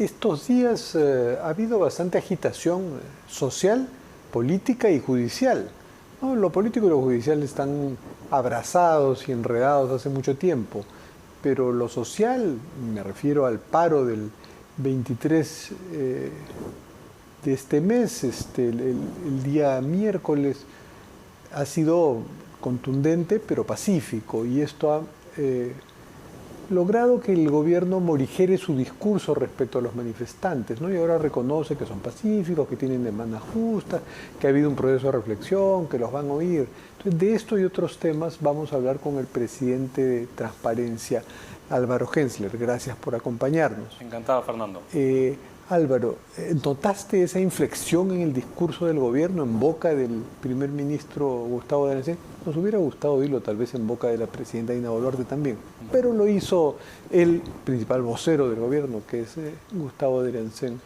Estos días ha habido bastante agitación social, política y judicial, ¿no? Lo político y lo judicial están abrazados y enredados hace mucho tiempo, pero lo social, me refiero al paro del 23 de este mes, el día miércoles, ha sido contundente pero pacífico, y esto ha logrado que el gobierno morigere su discurso respecto a los manifestantes, ¿no? Y ahora reconoce que son pacíficos, que tienen demandas justas, que ha habido un proceso de reflexión, que los van a oír. Entonces, de esto y otros temas vamos a hablar con el presidente de Transparencia, Álvaro Gensler. Gracias por acompañarnos. Encantado, Fernando. Álvaro, ¿notaste esa inflexión en el discurso del gobierno en boca del primer ministro Gustavo de Arancén? Nos hubiera gustado oírlo tal vez en boca de la presidenta Dina Boluarte también, pero lo hizo el principal vocero del gobierno, que es Gustavo de Arancén.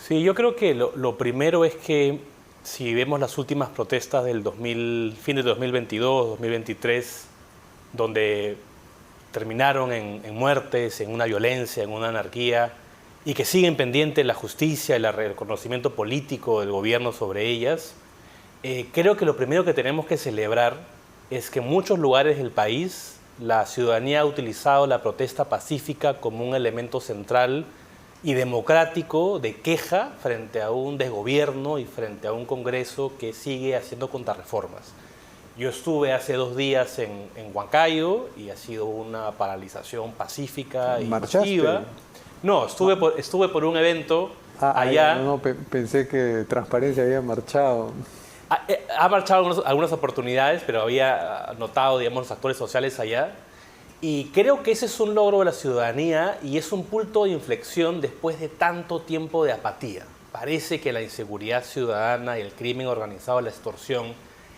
Sí, yo creo que lo primero es que si vemos las últimas protestas del fin de 2022, 2023, donde terminaron en muertes, en una violencia, en una anarquía, y que siguen pendientes la justicia y el reconocimiento político del gobierno sobre ellas, creo que lo primero que tenemos que celebrar es que en muchos lugares del país la ciudadanía ha utilizado la protesta pacífica como un elemento central y democrático de queja frente a un desgobierno y frente a un Congreso que sigue haciendo contrarreformas. Yo estuve hace 2 días en Huancayo y ha sido una paralización pacífica y masiva. No, estuve por un evento allá. No, pensé que Transparencia había marchado. Ha marchado algunas oportunidades, pero había notado, digamos, los actores sociales allá. Y creo que ese es un logro de la ciudadanía y es un punto de inflexión después de tanto tiempo de apatía. Parece que la inseguridad ciudadana y el crimen organizado, la extorsión,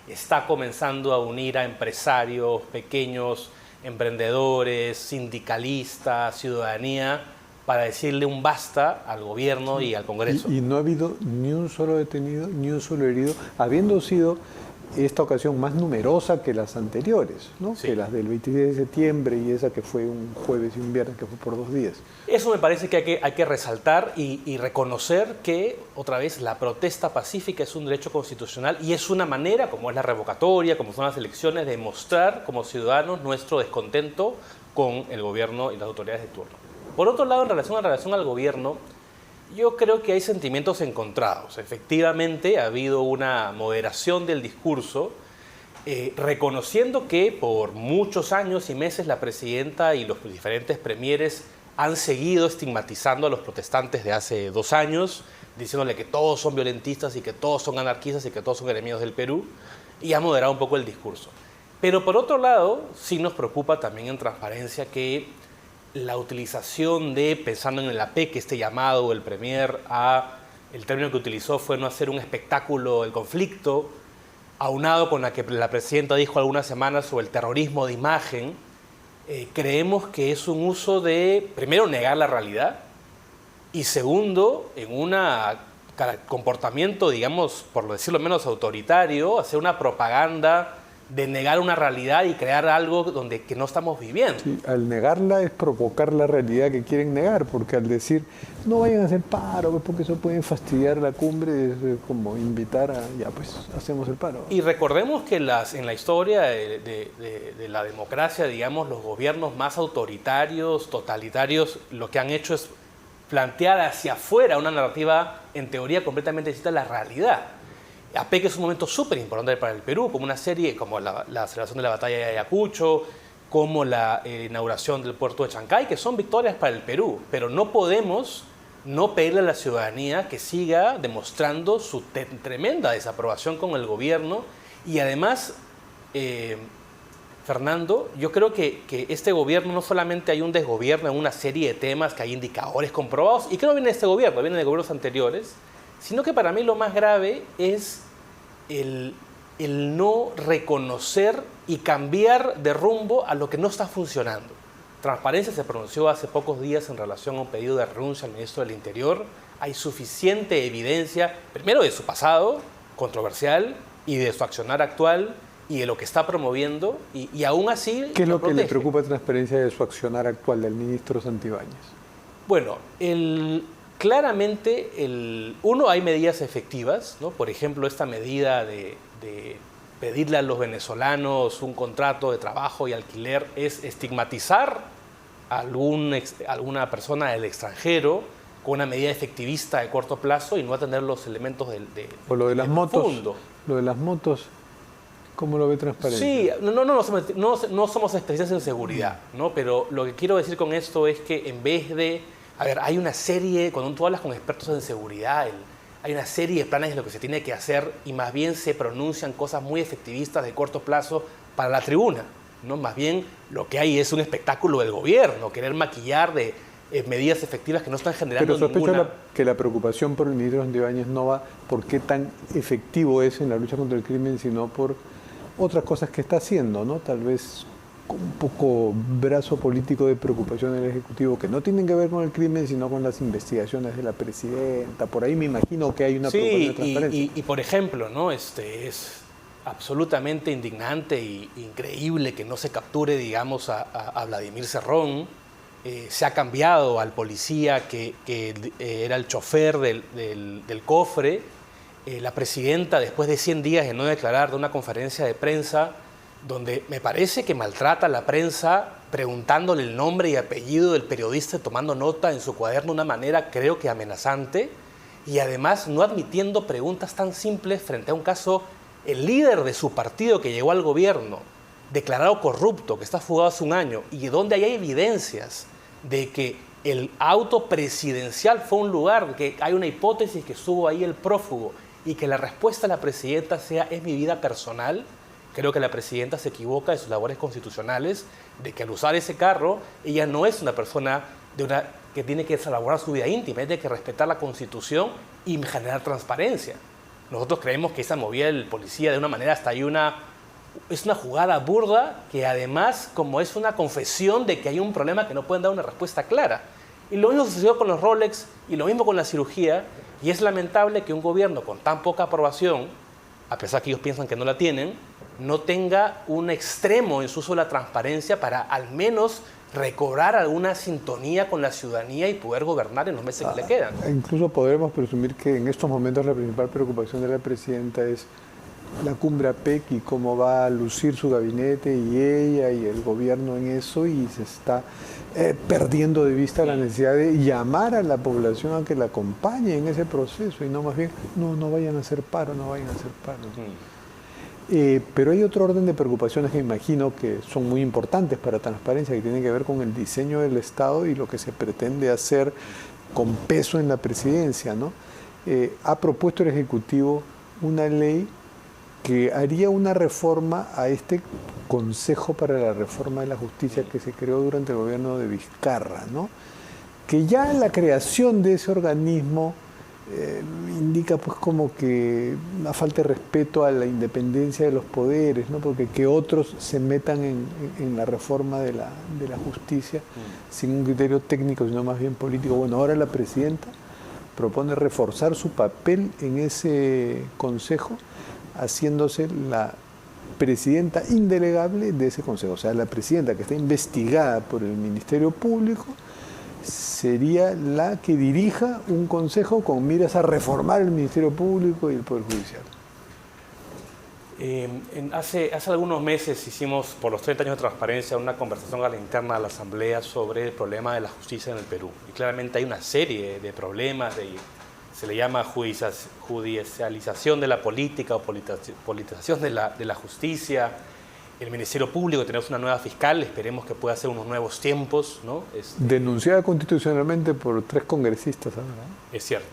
está comenzando a unir a empresarios, pequeños emprendedores, sindicalistas, ciudadanía, para decirle un basta al gobierno y al Congreso. Y no ha habido ni un solo detenido, ni un solo herido, habiendo sido esta ocasión más numerosa que las anteriores, ¿no? Sí. Que las del 26 de septiembre y esa que fue un jueves y un viernes, que fue por 2 días. Eso me parece que hay que resaltar y reconocer que, otra vez, la protesta pacífica es un derecho constitucional y es una manera, como es la revocatoria, como son las elecciones, de mostrar como ciudadanos nuestro descontento con el gobierno y las autoridades de turno. Por otro lado, en relación al gobierno, yo creo que hay sentimientos encontrados. Efectivamente, ha habido una moderación del discurso, reconociendo que por muchos años y meses la presidenta y los diferentes premieres han seguido estigmatizando a los protestantes de hace 2 años, diciéndole que todos son violentistas y que todos son anarquistas y que todos son enemigos del Perú, y ha moderado un poco el discurso. Pero por otro lado, sí nos preocupa también en Transparencia que la utilización de, pensando en el APEC, este llamado del premier el término que utilizó fue no hacer un espectáculo del conflicto, aunado con la que la presidenta dijo algunas semanas sobre el terrorismo de imagen, creemos que es un uso de, primero, negar la realidad, y segundo, en un comportamiento, digamos, por decirlo menos autoritario, hacer una propaganda de negar una realidad y crear algo que no estamos viviendo. Sí, al negarla es provocar la realidad que quieren negar, porque al decir no vayan a hacer paro, porque eso puede fastidiar la cumbre, es como invitar a, ya pues, hacemos el paro. Y recordemos que en la historia de la democracia, digamos, los gobiernos más autoritarios, totalitarios, lo que han hecho es plantear hacia afuera una narrativa, en teoría, completamente distinta a la realidad. APEC es un momento súper importante para el Perú, como una serie, como la celebración de la batalla de Ayacucho, como la inauguración del puerto de Chancay, que son victorias para el Perú, pero no podemos no pedirle a la ciudadanía que siga demostrando su tremenda desaprobación con el gobierno. Y además, Fernando, yo creo que este gobierno no solamente hay un desgobierno en una serie de temas, que hay indicadores comprobados, y que no viene de este gobierno, viene de gobiernos anteriores, sino que para mí lo más grave es el no reconocer y cambiar de rumbo a lo que no está funcionando. Transparencia se pronunció hace pocos días en relación a un pedido de renuncia al ministro del Interior. Hay suficiente evidencia, primero de su pasado controversial y de su accionar actual y de lo que está promoviendo, y aún así... ¿Qué es lo que le preocupa a Transparencia de su accionar actual del ministro Santibáñez? Bueno, claramente, hay medidas efectivas, ¿no? Por ejemplo, esta medida de pedirle a los venezolanos un contrato de trabajo y alquiler es estigmatizar a alguna persona del extranjero con una medida efectivista de corto plazo y no atender los elementos o lo de las motos, fondo. Lo de las motos, ¿cómo lo ve Transparencia? Sí, no somos especialistas en seguridad, ¿no? Pero lo que quiero decir con esto es que en vez de... A ver, hay una serie, cuando tú hablas con expertos en seguridad, hay una serie de planes de lo que se tiene que hacer y más bien se pronuncian cosas muy efectivistas de corto plazo para la tribuna, ¿no? Más bien lo que hay es un espectáculo del gobierno, querer maquillar de medidas efectivas que no están generando Pero sospecho ninguna... que la preocupación por el ministro Santibáñez no va por qué tan efectivo es en la lucha contra el crimen, sino por otras cosas que está haciendo, ¿no? Tal vez con un poco brazo político de preocupación del Ejecutivo, que no tienen que ver con el crimen, sino con las investigaciones de la presidenta. Por ahí me imagino que hay una preocupación de transparencia. Y por ejemplo, ¿no? Es absolutamente indignante e increíble que no se capture, digamos, a Vladimir Cerrón. Se ha cambiado al policía que era el chofer del cofre. La presidenta, después de 100 días de no declarar, de una conferencia de prensa donde me parece que maltrata a la prensa preguntándole el nombre y apellido del periodista, tomando nota en su cuaderno de una manera creo que amenazante, y además no admitiendo preguntas tan simples frente a un caso, el líder de su partido que llegó al gobierno, declarado corrupto, que está fugado hace un año, y donde hay evidencias de que el auto presidencial fue un lugar, que hay una hipótesis que estuvo ahí el prófugo, y que la respuesta de la presidenta sea es mi vida personal. Creo que la presidenta se equivoca de sus labores constitucionales, de que al usar ese carro, ella no es una persona que tiene que salvaguardar su vida íntima, es de que respetar la Constitución y generar transparencia. Nosotros creemos que esa movida del policía de una manera hasta ahí es una jugada burda que además como es una confesión de que hay un problema que no pueden dar una respuesta clara. Y lo mismo sucedió con los Rolex y lo mismo con la cirugía, y es lamentable que un gobierno con tan poca aprobación, a pesar que ellos piensan que no la tienen, no tenga un extremo en su uso de la transparencia para al menos recobrar alguna sintonía con la ciudadanía y poder gobernar en los meses que le quedan. Incluso podremos presumir que en estos momentos la principal preocupación de la presidenta es la cumbre APEC y cómo va a lucir su gabinete y ella y el gobierno en eso, y se está perdiendo de vista la necesidad de llamar a la población a que la acompañe en ese proceso y no más bien, no vayan a hacer paro, no vayan a hacer paro. Pero hay otro orden de preocupaciones que imagino que son muy importantes para transparencia, que tienen que ver con el diseño del Estado y lo que se pretende hacer con peso en la presidencia, ¿no? Ha propuesto el Ejecutivo una ley que haría una reforma a este Consejo para la Reforma de la Justicia que se creó durante el gobierno de Vizcarra, ¿no? Que ya la creación de ese organismo indica pues como que una falta de respeto a la independencia de los poderes, ¿no? Porque que otros se metan en la reforma de la justicia sin un criterio técnico, sino más bien político. Bueno, ahora la presidenta propone reforzar su papel en ese consejo, haciéndose la presidenta indelegable de ese consejo. O sea, la presidenta que está investigada por el Ministerio Público sería la que dirija un consejo con miras a reformar el Ministerio Público y el Poder Judicial. Hace algunos meses hicimos, por los 30 años de transparencia, una conversación a la interna de la Asamblea sobre el problema de la justicia en el Perú. Y claramente hay una serie de problemas, se le llama judicialización de la política o politización de la justicia. El Ministerio Público, tenemos una nueva fiscal, esperemos que pueda hacer unos nuevos tiempos, ¿no? Denunciada constitucionalmente por 3 congresistas, ¿no? Es cierto.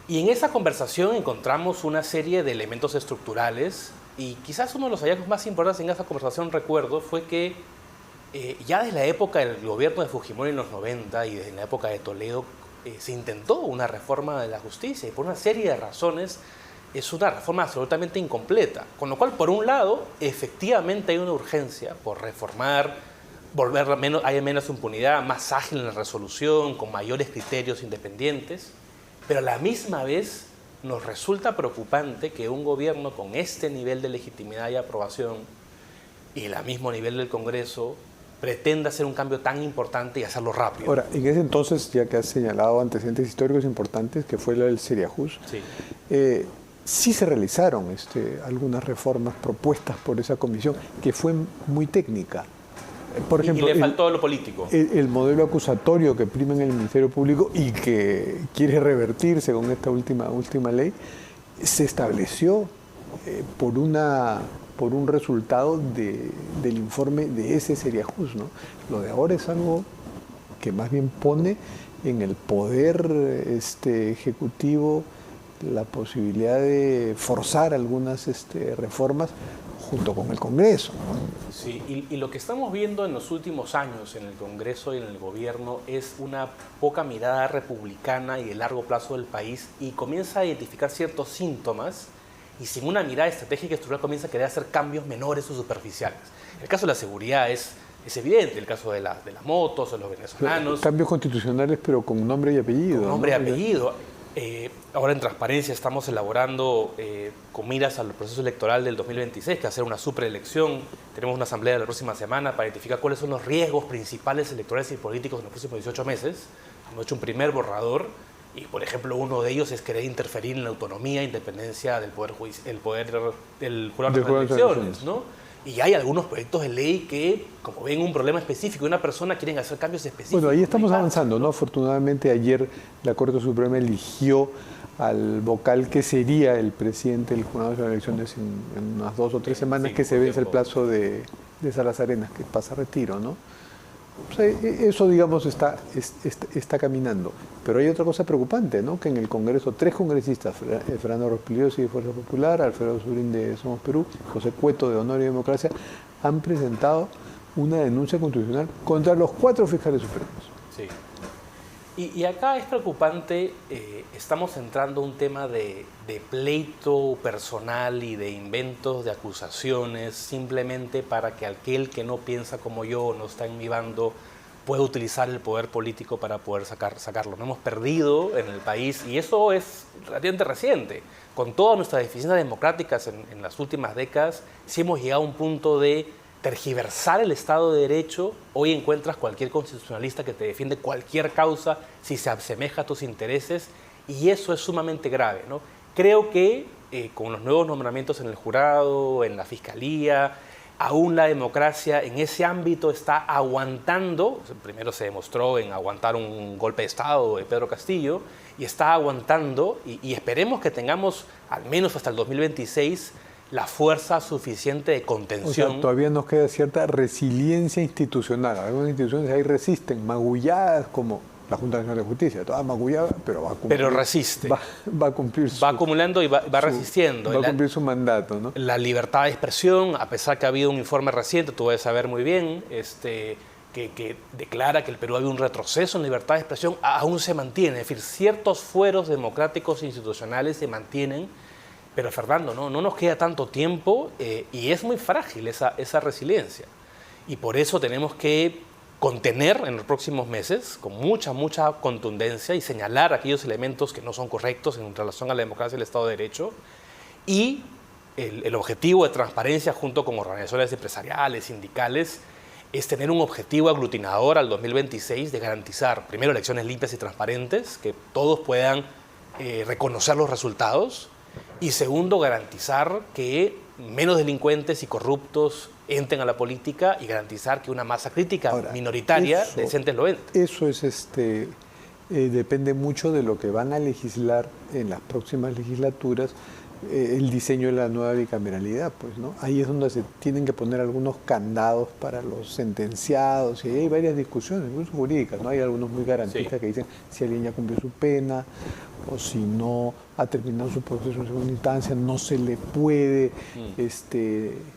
Y en esa conversación encontramos una serie de elementos estructurales, y quizás uno de los hallazgos más importantes en esa conversación, recuerdo, fue que ya desde la época del gobierno de Fujimori en los 90 y desde la época de Toledo se intentó una reforma de la justicia, y por una serie de razones es una reforma absolutamente incompleta. Con lo cual, por un lado, efectivamente hay una urgencia por reformar, haya menos impunidad, más ágil en la resolución, con mayores criterios independientes, pero a la misma vez nos resulta preocupante que un gobierno con este nivel de legitimidad y aprobación y el mismo nivel del Congreso pretenda hacer un cambio tan importante y hacerlo rápido. Ahora, en ese entonces, ya que has señalado antecedentes históricos importantes, que fue lo del Seriajus, Sí. sí se realizaron algunas reformas propuestas por esa comisión, que fue muy técnica. Por ejemplo, y le faltó lo político. El modelo acusatorio que prima en el Ministerio Público y que quiere revertirse con esta última ley, se estableció por un resultado del informe de ese Seriajus, ¿no? Lo de ahora es algo que más bien pone en el poder ejecutivo la posibilidad de forzar algunas reformas junto con el Congreso, ¿no? Sí, y lo que estamos viendo en los últimos años en el Congreso y en el gobierno es una poca mirada republicana y de largo plazo del país, y comienza a identificar ciertos síntomas, y sin una mirada estratégica y estructural comienza a querer hacer cambios menores o superficiales. El caso de la seguridad es evidente, el caso de las motos, de los venezolanos. Cambios constitucionales, pero con nombre y apellido. Con nombre y ¿no? apellido. Ahora en Transparencia estamos elaborando con miras al proceso electoral del 2026, que va a ser una superelección. Tenemos una asamblea la próxima semana para identificar cuáles son los riesgos principales electorales y políticos en los próximos 18 meses. Hemos hecho un primer borrador y, por ejemplo, uno de ellos es querer interferir en la autonomía e independencia del Poder del Jurado de Elecciones, ¿no? Y hay algunos proyectos de ley que, como ven un problema específico de una persona, quieren hacer cambios específicos. Bueno, ahí estamos avanzando, ¿no? Afortunadamente ayer la Corte Suprema eligió al vocal que sería el presidente del Jurado de Elecciones en unas 2 o 3 semanas, sí, que se vence el plazo de Salas Arenas, que pasa a retiro, ¿no? O sea, eso, digamos, está caminando. Pero hay otra cosa preocupante, ¿no? Que en el Congreso 3 congresistas, Fernando Rospigliosi de Fuerza Popular, Alfredo Surín de Somos Perú, José Cueto de Honor y Democracia, han presentado una denuncia constitucional contra los 4 fiscales supremos. Sí. Y acá es preocupante, estamos entrando a un tema de pleito personal y de inventos, de acusaciones, simplemente para que aquel que no piensa como yo, no está en mi bando, pueda utilizar el poder político para poder sacarlo. No hemos perdido en el país, y eso es relativamente reciente. Con todas nuestras deficiencias democráticas en las últimas décadas, sí hemos llegado a un punto de tergiversar el Estado de Derecho. Hoy encuentras cualquier constitucionalista que te defiende cualquier causa si se asemeja a tus intereses, y eso es sumamente grave, ¿no? Creo que con los nuevos nombramientos en el jurado, en la fiscalía, aún la democracia en ese ámbito está aguantando. Primero se demostró en aguantar un golpe de Estado de Pedro Castillo, y está aguantando, y esperemos que tengamos al menos hasta el 2026 la fuerza suficiente de contención. O sea, todavía nos queda cierta resiliencia institucional. Algunas instituciones ahí resisten, magulladas como la Junta Nacional de Justicia, toda magullada, pero va a cumplir. Pero resiste. Va a cumplir va acumulando y va resistiendo. Va a cumplir su mandato, ¿no? La libertad de expresión, a pesar que ha habido un informe reciente, tú debes saber muy bien, que declara que el Perú ha habido un retroceso en libertad de expresión, aún se mantiene. Es decir, ciertos fueros democráticos e institucionales se mantienen. Pero, Fernando, no nos queda tanto tiempo, y es muy frágil esa resiliencia. Y por eso tenemos que contener en los próximos meses con mucha contundencia y señalar aquellos elementos que no son correctos en relación a la democracia y el Estado de Derecho. Y el objetivo de Transparencia, junto con organizaciones empresariales, sindicales, es tener un objetivo aglutinador al 2026 de garantizar, primero, elecciones limpias y transparentes, que todos puedan reconocer los resultados. Y segundo, garantizar que menos delincuentes y corruptos entren a la política, y garantizar que una masa crítica minoritaria decente lo entre. Eso es depende mucho de lo que van a legislar en las próximas legislaturas, el diseño de la nueva bicameralidad, pues, ¿no? Ahí es donde se tienen que poner algunos candados para los sentenciados, y hay varias discusiones, incluso jurídicas, ¿no? Hay algunos muy garantistas que dicen si alguien ya cumplió su pena, o si no ha terminado su proceso en segunda instancia, no se le puede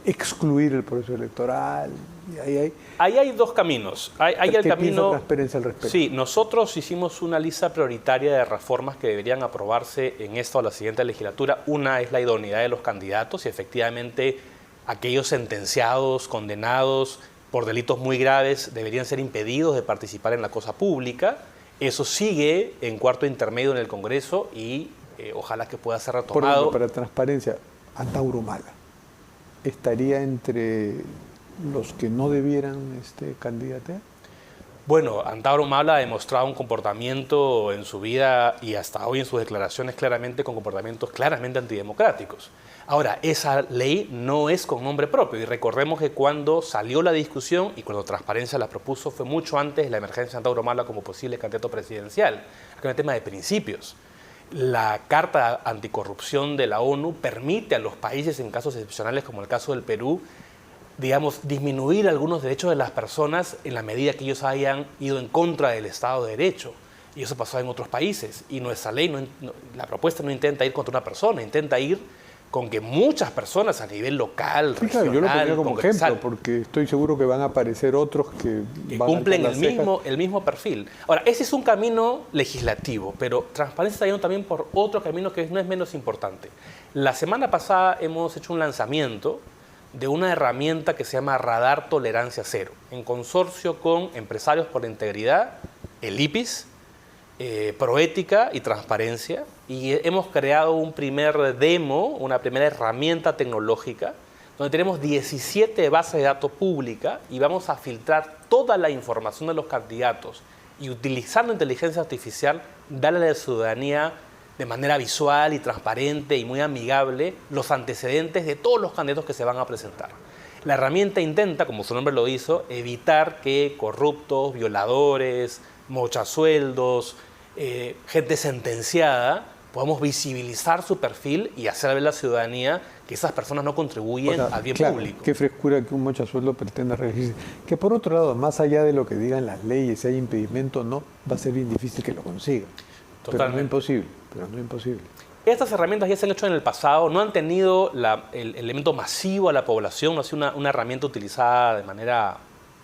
excluir el proceso electoral. Y ahí hay dos caminos. Hay el camino. Transparencia al respecto? Sí, nosotros hicimos una lista prioritaria de reformas que deberían aprobarse en esta o la siguiente legislatura. Una es la idoneidad de los candidatos, y efectivamente aquellos sentenciados, condenados por delitos muy graves, deberían ser impedidos de participar en la cosa pública. Eso sigue en cuarto intermedio en el Congreso, y ojalá que pueda ser retomado. Por ejemplo, para Transparencia, Antauro Humala estaría entre los que no debieran candidatear? Bueno, Antauro Humala ha demostrado un comportamiento en su vida y hasta hoy en sus declaraciones claramente con comportamientos claramente antidemocráticos. Ahora, esa ley no es con nombre propio y recordemos que cuando salió la discusión y cuando Transparencia la propuso fue mucho antes de la emergencia de Antauro Humala como posible candidato presidencial. Acá hay un tema de principios. La Carta Anticorrupción de la ONU permite a los países en casos excepcionales como el caso del Perú, digamos, disminuir algunos derechos de las personas en la medida que ellos hayan ido en contra del Estado de Derecho. Y eso pasó en otros países. Y nuestra ley, la propuesta no intenta ir contra una persona, intenta ir con que muchas personas a nivel local, sí, regional, claro, yo lo ponía como congresal, ejemplo, porque estoy seguro que van a aparecer otros que van cumplen a alzar el mismo perfil. Ahora, ese es un camino legislativo, pero Transparencia está yendo también por otro camino que no es menos importante. La semana pasada hemos hecho un lanzamiento de una herramienta que se llama Radar Tolerancia Cero, en consorcio con Empresarios por la Integridad, el IPIS, Proética y Transparencia, y hemos creado un primer demo, una primera herramienta tecnológica, donde tenemos 17 bases de datos públicas y vamos a filtrar toda la información de los candidatos y utilizando inteligencia artificial, darle a la ciudadanía de manera visual y transparente y muy amigable los antecedentes de todos los candidatos que se van a presentar. La herramienta intenta, como su nombre lo hizo, evitar que corruptos, violadores, mochasueldos, gente sentenciada, podamos visibilizar su perfil y hacer ver a la ciudadanía que esas personas no contribuyen al bien público. Qué frescura que un mochasueldo pretenda reelegirse. Que por otro lado, más allá de lo que digan las leyes, si hay impedimento o no, va a ser bien difícil que lo consiga. Pero no imposible, Estas herramientas ya se han hecho en el pasado, no han tenido el elemento masivo a la población, no ha sido una herramienta utilizada de manera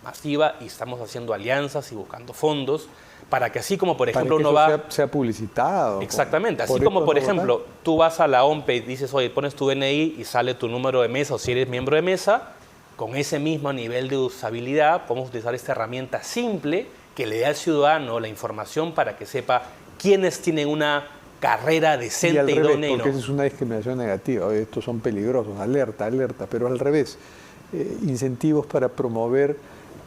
masiva y estamos haciendo alianzas y buscando fondos para que así como por ejemplo uno va... sea publicitado. Exactamente, así como por ejemplo tú vas a la OMPE y dices, oye, pones tu DNI y sale tu número de mesa o si eres miembro de mesa, con ese mismo nivel de usabilidad podemos utilizar esta herramienta simple que le dé al ciudadano la información para que sepa quiénes tienen una carrera decente y idónea. Porque esa es una discriminación negativa. Estos son peligrosos, alerta, pero al revés. Incentivos para promover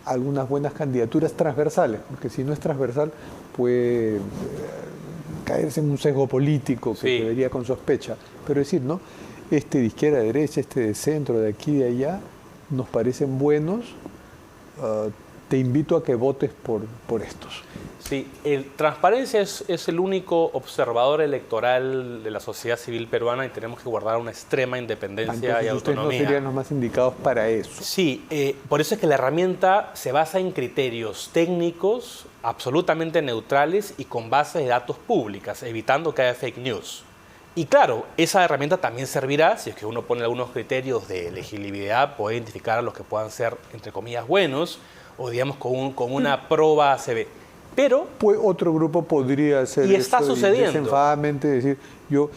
algunas buenas candidaturas transversales, porque si no es transversal puede caerse en un sesgo político que se vería con sospecha. Pero decir, ¿no? Este de izquierda a derecha, este de centro, de aquí, de allá, nos parecen buenos. Te invito a que votes por estos. Sí, Transparencia es el único observador electoral de la sociedad civil peruana y tenemos que guardar una extrema independencia y autonomía. Ustedes no serían los más indicados para eso. Sí, por eso es que la herramienta se basa en criterios técnicos absolutamente neutrales y con bases de datos públicas, evitando que haya fake news. Y claro, esa herramienta también servirá, si es que uno pone algunos criterios de elegibilidad, puede identificar a los que puedan ser, entre comillas, buenos, o digamos con una proba ACB. Pero otro grupo podría hacer y está esto sucediendo. Y desenfadamente decir, yo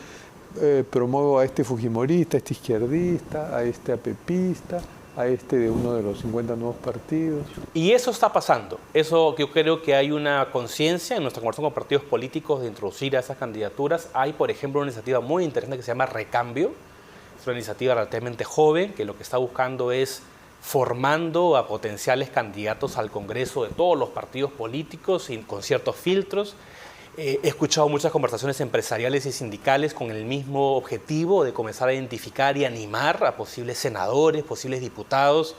promuevo a este fujimorista, a este izquierdista, a este apepista, a este de uno de los 50 nuevos partidos. Y eso está pasando. Eso yo creo que hay una conciencia en nuestra conversación con partidos políticos de introducir a esas candidaturas. Hay, por ejemplo, una iniciativa muy interesante que se llama Recambio. Es una iniciativa relativamente joven que lo que está buscando es formando a potenciales candidatos al Congreso de todos los partidos políticos y con ciertos filtros. He escuchado muchas conversaciones empresariales y sindicales con el mismo objetivo de comenzar a identificar y animar a posibles senadores, posibles diputados.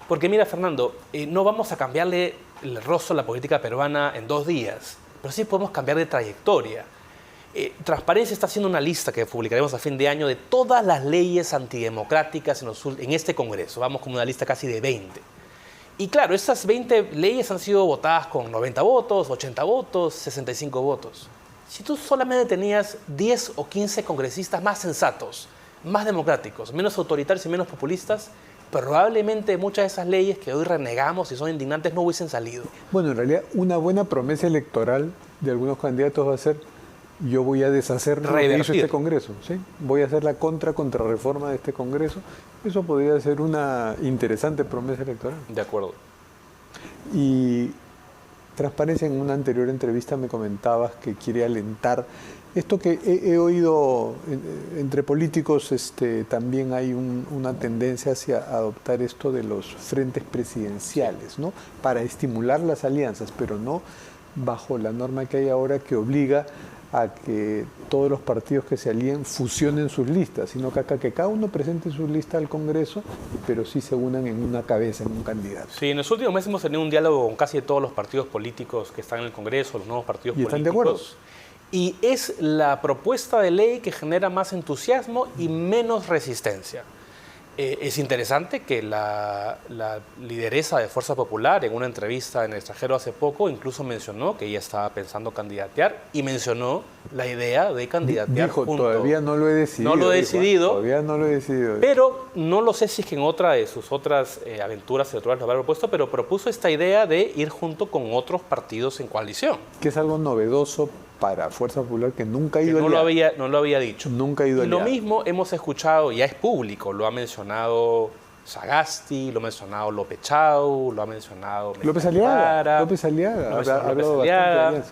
Porque mira, Fernando, no vamos a cambiarle el rostro a la política peruana en 2 días, pero sí podemos cambiar de trayectoria. Transparencia está haciendo una lista que publicaremos a fin de año de todas las leyes antidemocráticas en este Congreso. Vamos con una lista casi de 20. Y claro, estas 20 leyes han sido votadas con 90 votos, 80 votos, 65 votos. Si tú solamente tenías 10 o 15 congresistas más sensatos, más democráticos, menos autoritarios y menos populistas, probablemente muchas de esas leyes que hoy renegamos y son indignantes no hubiesen salido. Bueno, en realidad una buena promesa electoral de algunos candidatos va a ser: yo voy a deshacer lo que hizo este Congreso, ¿sí? Voy a hacer la contrarreforma de este Congreso. Eso podría ser una interesante promesa electoral. De acuerdo. Y Transparencia, en una anterior entrevista me comentabas que quiere alentar Esto que he oído entre políticos, también hay una tendencia hacia adoptar esto de los frentes presidenciales, ¿no? Para estimular las alianzas, pero no bajo la norma que hay ahora que obliga a que todos los partidos que se alíen fusionen sus listas, sino que acá que cada uno presente su lista al Congreso, pero sí se unan en una cabeza, en un candidato. Sí, en los últimos meses hemos tenido un diálogo con casi todos los partidos políticos que están en el Congreso, los nuevos partidos políticos. ¿Y están de acuerdo? Y es la propuesta de ley que genera más entusiasmo y menos resistencia. Es interesante que la lideresa de Fuerza Popular, en una entrevista en el extranjero hace poco, incluso mencionó que ella estaba pensando candidatear y mencionó la idea de candidatear. Dijo, todavía no lo he decidido. No lo he decidido. Todavía no lo he decidido. Pero no lo sé si es que en otra de sus otras aventuras electorales lo habrá propuesto, pero propuso esta idea de ir junto con otros partidos en coalición. Que es algo novedoso para Fuerza Popular que nunca ha ido no lo había dicho. Nunca ha ido y lo mismo hemos escuchado, ya es público, lo ha mencionado Sagasti, lo ha mencionado López Chau, lo ha mencionado López Aliaga. López Aliaga.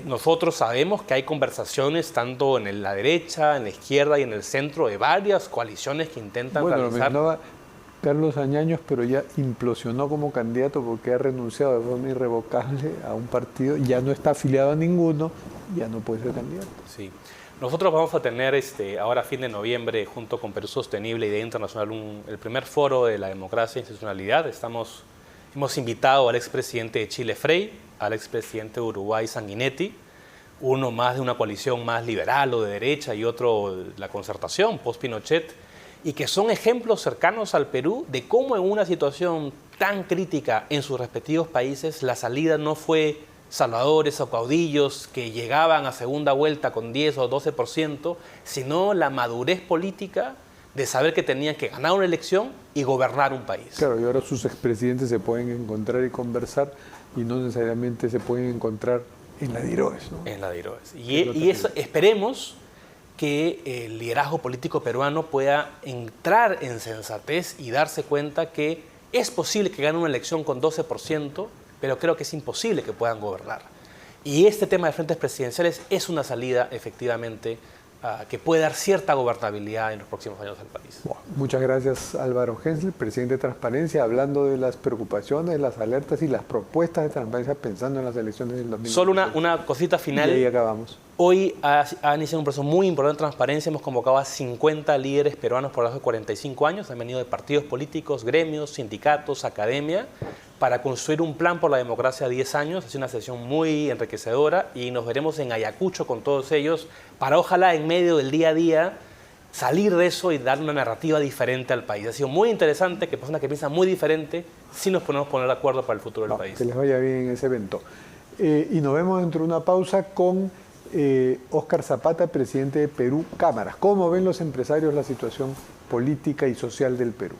Nosotros sabemos que hay conversaciones tanto en la derecha, en la izquierda y en el centro de varias coaliciones que intentan realizar. Carlos Añaños, pero ya implosionó como candidato porque ha renunciado de forma irrevocable a un partido, ya no está afiliado a ninguno, ya no puede ser candidato. Sí. Nosotros vamos a tener ahora a fin de noviembre, junto con Perú Sostenible y Idea Internacional, el primer foro de la democracia e institucionalidad. Hemos invitado al expresidente de Chile, Frei, al expresidente de Uruguay, Sanguinetti, uno más de una coalición más liberal o de derecha y otro de la concertación, post-Pinochet, y que son ejemplos cercanos al Perú de cómo en una situación tan crítica en sus respectivos países la salida no fue salvadores o caudillos que llegaban a segunda vuelta con 10 o 12%, sino la madurez política de saber que tenían que ganar una elección y gobernar un país. Claro, y ahora sus expresidentes se pueden encontrar y conversar y no necesariamente se pueden encontrar en la DIROES, ¿no? En la DIROES. Y eso, esperemos que el liderazgo político peruano pueda entrar en sensatez y darse cuenta que es posible que gane una elección con 12%, pero creo que es imposible que puedan gobernar. Y este tema de frentes presidenciales es una salida, efectivamente, que puede dar cierta gobernabilidad en los próximos años al país. Bueno, muchas gracias, Álvaro Hensel, presidente de Transparencia, hablando de las preocupaciones, las alertas y las propuestas de transparencia pensando en las elecciones del 2020. Solo una cosita final. Y ahí acabamos. Hoy ha iniciado un proceso muy importante de transparencia. Hemos convocado a 50 líderes peruanos por debajo de 45 años. Han venido de partidos políticos, gremios, sindicatos, academia, para construir un plan por la democracia a 10 años. Es una sesión muy enriquecedora y nos veremos en Ayacucho con todos ellos para ojalá en medio del día a día salir de eso y dar una narrativa diferente al país. Ha sido muy interesante que personas que piensan muy diferente sí nos podemos poner de acuerdo para el futuro del país. Que les vaya bien en ese evento. Y nos vemos dentro de una pausa con Óscar Zapata, presidente de Perú Cámaras. ¿Cómo ven los empresarios la situación política y social del Perú?